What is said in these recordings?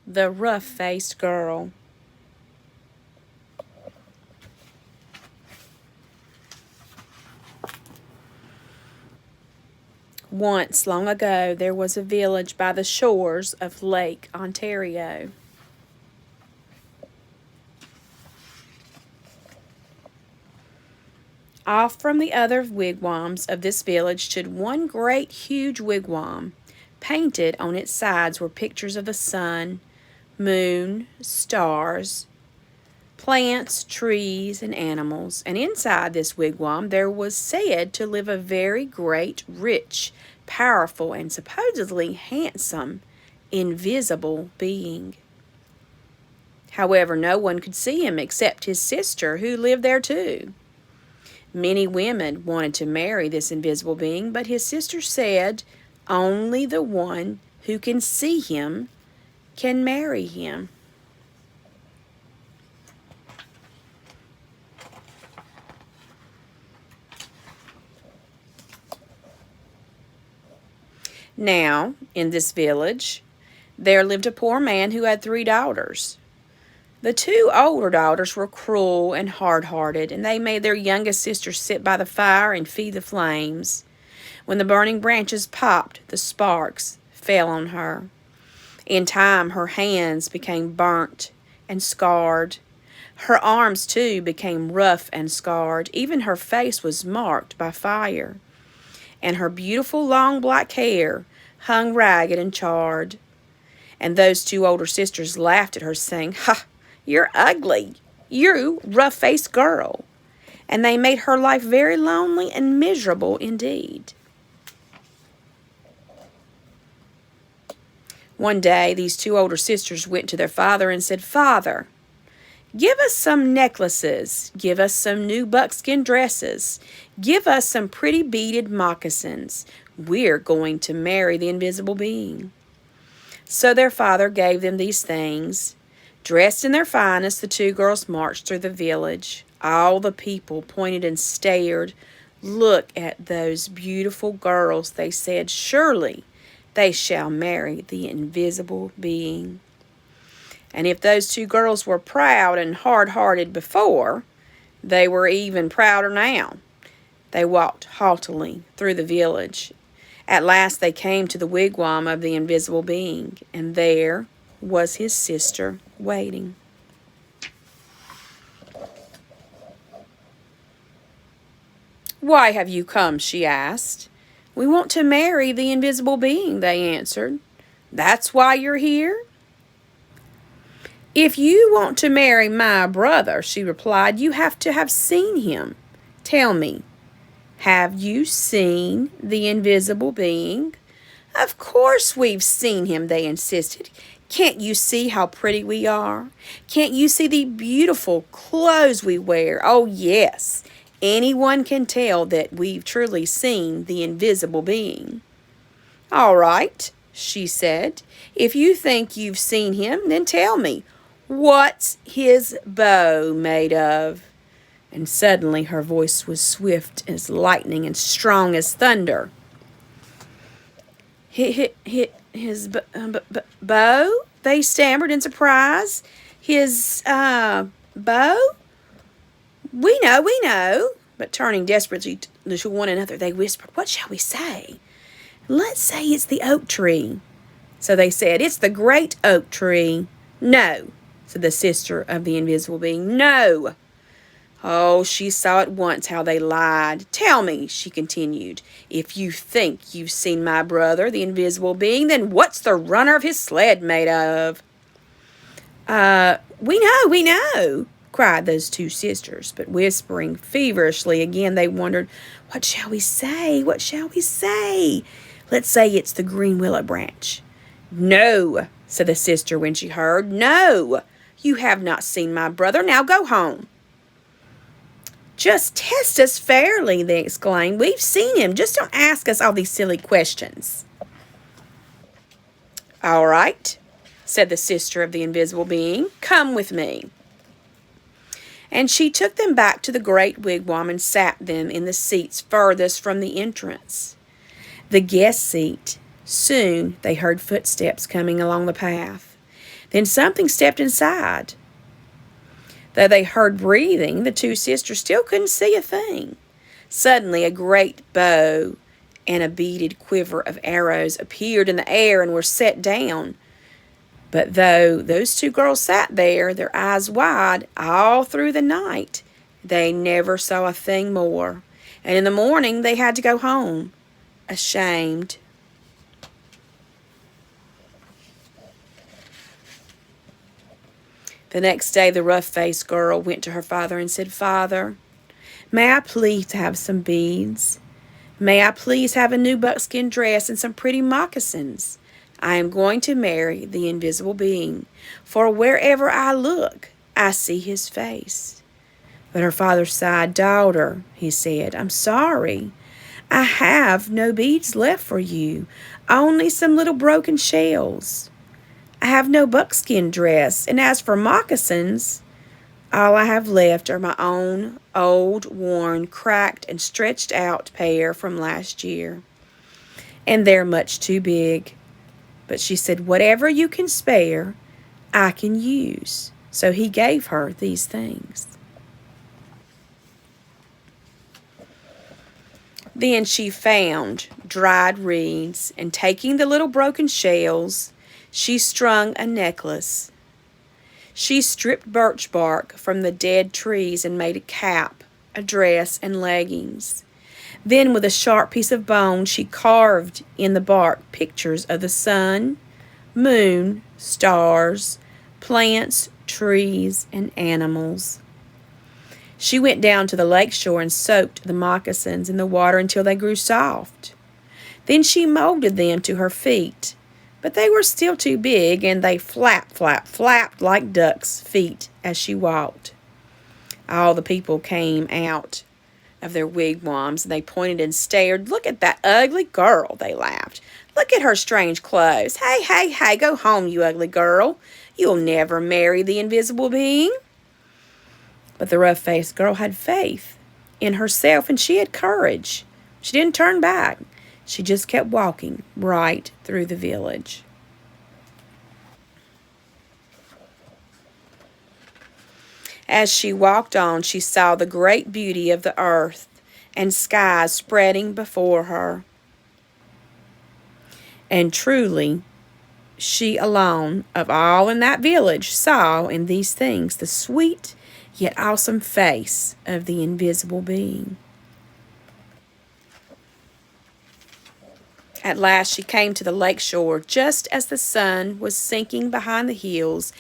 The rough-faced girl. Once, long ago, there was a village by the shores of Lake Ontario. Off from the other wigwams of this village stood one great huge wigwam. Painted on its sides were pictures of the sun, moon, stars, plants, trees, and animals. And inside this wigwam there was said to live a very great, rich, powerful, and supposedly handsome, invisible being. However, no one could see him except his sister, who lived there too. Many women wanted to marry this invisible being, but his sister said only the one who can see him can marry him. Now, in this village, there lived a poor man who had 3 daughters. The 2 older daughters were cruel and hard-hearted, and they made their youngest sister sit by the fire and feed the flames. When the burning branches popped, the sparks fell on her. In time, her hands became burnt and scarred. Her arms, too, became rough and scarred. Even her face was marked by fire. And her beautiful long black hair hung ragged and charred. And those 2 older sisters laughed at her, saying, "Ha! You're ugly, you rough-faced girl." And they made her life very lonely and miserable indeed. One day, these 2 older sisters went to their father and said, "Father, give us some necklaces, give us some new buckskin dresses, give us some pretty beaded moccasins. We're going to marry the invisible being." So their father gave them these things. Dressed in their finest, the 2 girls marched through the village. All the people pointed and stared. "Look at those beautiful girls," they said. "Surely they shall marry the invisible being." And if those 2 girls were proud and hard-hearted before, they were even prouder now. They walked haughtily through the village. At last they came to the wigwam of the invisible being, and there was his sister waiting. "Why have you come?" she asked. "We want to marry the invisible being," they answered. "That's why you're here?" "If you want to marry my brother," she replied, "you have to have seen him. Tell me, have you seen the invisible being?" "Of course we've seen him," they insisted. "Can't you see how pretty we are? Can't you see the beautiful clothes we wear? Oh, yes, anyone can tell that we've truly seen the invisible being." "All right," she said. "If you think you've seen him, then tell me, what's his bow made of?" And suddenly her voice was swift as lightning and strong as thunder. "His bow?" they stammered in surprise. "His, bow? We know." But turning desperately to one another, they whispered, "What shall we say?" "Let's say it's the oak tree." So they said, "It's the great oak tree." "No," said the sister of the invisible being. "No." Oh, she saw at once how they lied. "Tell me," she continued, "if you think you've seen my brother, the invisible being, then what's the runner of his sled made of?" We know," cried those 2 sisters, but whispering feverishly again, they wondered, "What shall we say? What shall we say?" "Let's say it's the green willow branch." "No," said the sister when she heard. "No, you have not seen my brother. Now go home." "Just test us fairly," they exclaimed. "We've seen him. Just don't ask us all these silly questions." "All right," said the sister of the invisible being. "Come with me." And she took them back to the great wigwam and sat them in the seats furthest from the entrance, the guest seat. Soon they heard footsteps coming along the path. Then something stepped inside. Though they heard breathing, the two sisters still couldn't see a thing. Suddenly, a great bow and a beaded quiver of arrows appeared in the air and were set down. But though those two girls sat there, their eyes wide, all through the night, they never saw a thing more. And in the morning, they had to go home, ashamed. The next day, the rough-faced girl went to her father and said, "Father, may I please have some beads? May I please have a new buckskin dress and some pretty moccasins? I am going to marry the invisible being, for wherever I look, I see his face." But her father sighed. "Daughter," he said, "I'm sorry. I have no beads left for you, only some little broken shells. I have no buckskin dress, and as for moccasins, all I have left are my own old, worn, cracked, and stretched out pair from last year. And they're much too big." But she said, "Whatever you can spare, I can use." So he gave her these things. Then she found dried reeds, and taking the little broken shells, she strung a necklace. She stripped birch bark from the dead trees and made a cap, a dress, and leggings. Then with a sharp piece of bone, she carved in the bark pictures of the sun, moon, stars, plants, trees, and animals. She went down to the lake shore and soaked the moccasins in the water until they grew soft. Then she molded them to her feet, but they were still too big, and they flapped like ducks' feet as she walked. All the people came out of their wigwams, and they pointed and stared. "Look at that ugly girl," they laughed. "Look at her strange clothes. Hey, go home, you ugly girl. You'll never marry the invisible being." But the rough-faced girl had faith in herself, and she had courage. She didn't turn back. She just kept walking right through the village. As she walked on, she saw the great beauty of the earth and skies spreading before her. And truly, she alone of all in that village saw in these things the sweet yet awesome face of the invisible being. At last she came to the lake shore just as the sun was sinking behind the hills,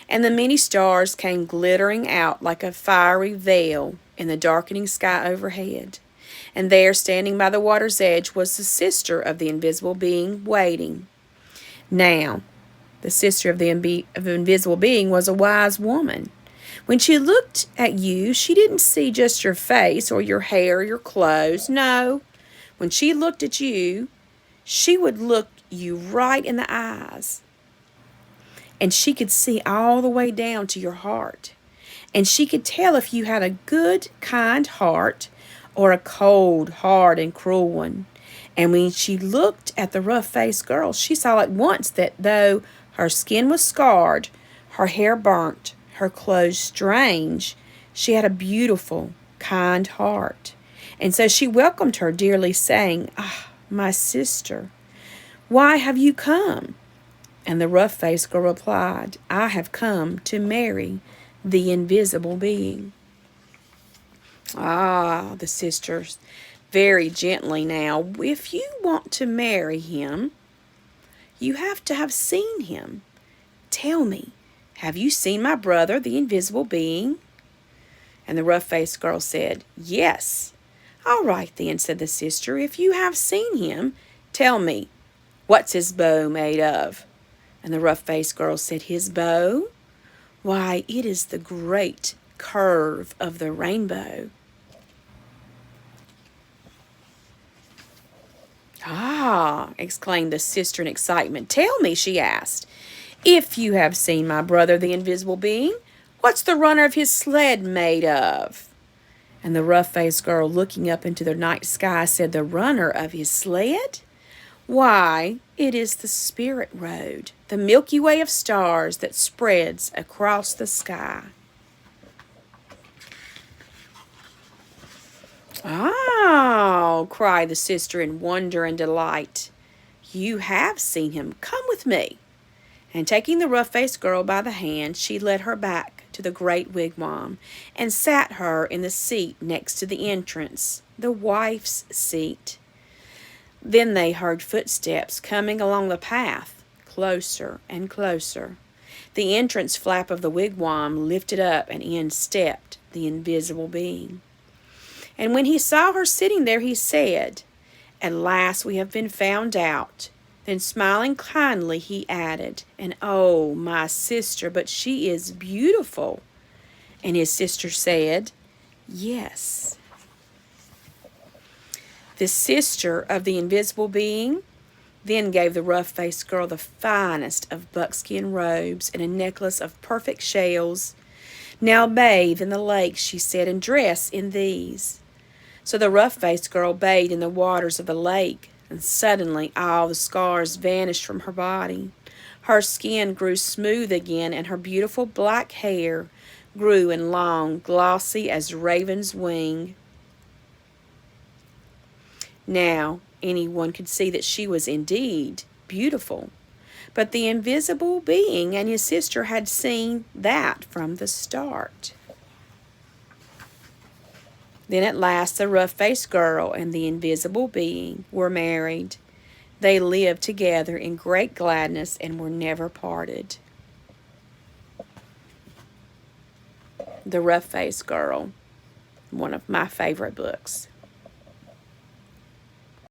and the many stars came glittering out like a fiery veil in the darkening sky overhead. And there, standing by the water's edge, was the sister of the invisible being, waiting. Now, the sister of the invisible being was a wise woman. When she looked at you, she didn't see just your face or your hair or your clothes. No, when she looked at you, she would look you right in the eyes. And she could see all the way down to your heart. And she could tell if you had a good, kind heart or a cold, hard, and cruel one. And when she looked at the rough-faced girl, she saw at once that though her skin was scarred, her hair burnt, her clothes strange, she had a beautiful, kind heart. And so she welcomed her dearly, saying, "Ah, my sister, why have you come?" And the rough-faced girl replied, "I have come to marry the invisible being." Ah, the sisters, very gently now, if you want to marry him, you have to have seen him. Tell me, have you seen my brother, the invisible being? And the rough-faced girl said, "Yes." "All right then," said the sister, "if you have seen him, tell me, what's his bow made of?" And the rough-faced girl said, "His bow? Why, it is the great curve of the rainbow." "Ah," exclaimed the sister in excitement. "Tell me," she asked, "if you have seen my brother, the invisible being, what's the runner of his sled made of?" And the rough-faced girl, looking up into the night sky, said, "The runner of his sled? Why, it is the spirit road, the Milky Way of stars that spreads across the sky. Oh, cried the sister in wonder and delight. You have seen him. Come with me. And taking the rough-faced girl by the hand, she led her back to the great wigwam and sat her in the seat next to the entrance, the wife's seat. Then they heard footsteps coming along the path, closer and closer. The entrance flap of the wigwam lifted up, and in stepped the invisible being. And when he saw her sitting there, he said, At last we have been found out. Then smiling kindly, he added, And oh, my sister, but she is beautiful. And his sister said, Yes. The sister of the invisible being then gave the rough-faced girl the finest of buckskin robes and a necklace of perfect shells. Now bathe in the lake, she said, and dress in these. So the rough-faced girl bathed in the waters of the lake, and suddenly all the scars vanished from her body. Her skin grew smooth again, and her beautiful black hair grew in long, glossy as raven's wing. Now anyone could see that she was indeed beautiful, but the invisible being and his sister had seen that from the start. Then at last the rough-faced girl and the invisible being were married. They lived together in great gladness and were never parted. The Rough-Faced Girl, one of my favorite books.